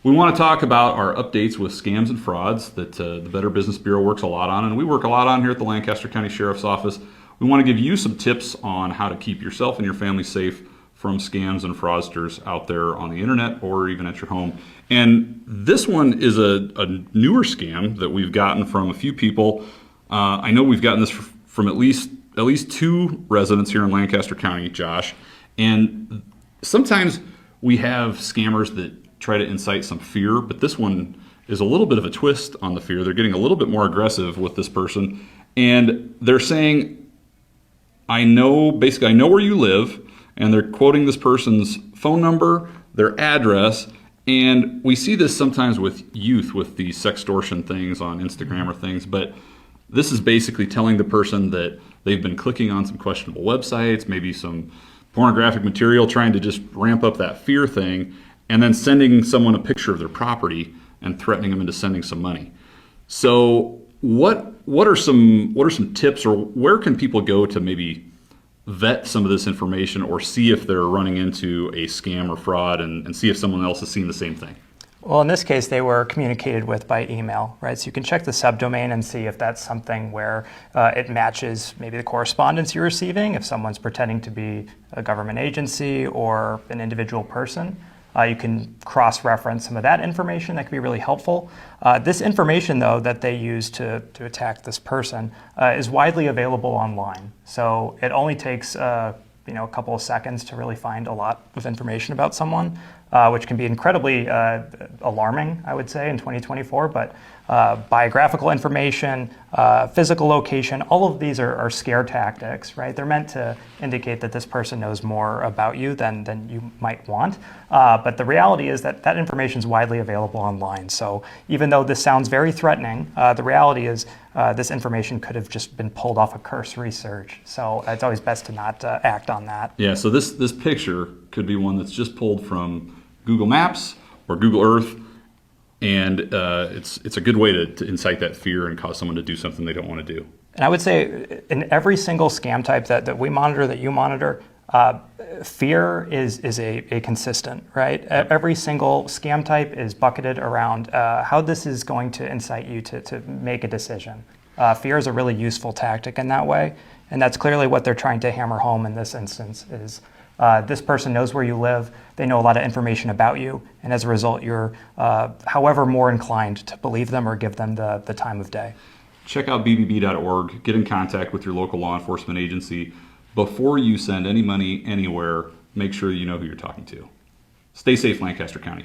We want to talk about our updates with scams and frauds that the Better Business Bureau works a lot on, and we work a lot on here at the Lancaster County Sheriff's Office. We want to give you some tips on how to keep yourself and your family safe from scams and fraudsters out there on the internet or even at your home. And this one is a newer scam that we've gotten from a few people. I know we've gotten this from at least two residents here in Lancaster County, Josh. And sometimes we have scammers that try to incite some fear, but this one is a little bit of a twist on the fear. They're getting a little bit more aggressive with this person, and they're saying, I know where you live, and they're quoting this person's phone number, their address, and we see this sometimes with youth with these sextortion things on Instagram or things, but this is basically telling the person that they've been clicking on some questionable websites, maybe some pornographic material, trying to just ramp up that fear thing, and then sending someone a picture of their property and threatening them into sending some money. So what are some tips, or where can people go to maybe vet some of this information or see if they're running into a scam or fraud and see if someone else has seen the same thing? Well, in this case, they were communicated with by email, right? So you can check the subdomain and see if that's something where it matches maybe the correspondence you're receiving, if someone's pretending to be a government agency or an individual person. You can cross-reference some of that information. That could be really helpful. This information, though, that they use to attack this person is widely available online. So it only takes a couple of seconds to really find a lot of information about someone, which can be incredibly alarming, I would say, in 2024. But biographical information, physical location, all of these are scare tactics, right? They're meant to indicate that this person knows more about you than you might want. But the reality is that that information is widely available online. So even though this sounds very threatening, the reality is this information could have just been pulled off a cursory search. So it's always best to not act on that. Yeah, so this picture could be one that's just pulled from Google Maps or Google Earth, and it's a good way to incite that fear and cause someone to do something they don't want to do. And I would say in every single scam type that we monitor, that you monitor, fear is a consistent, right? Every single scam type is bucketed around how this is going to incite you to make a decision. Fear is a really useful tactic in that way, and that's clearly what they're trying to hammer home in this instance is this person knows where you live, they know a lot of information about you, and as a result, you're however more inclined to believe them or give them the time of day. Check out bbb.org, get in contact with your local law enforcement agency. Before you send any money anywhere, make sure you know who you're talking to. Stay safe, Lancaster County.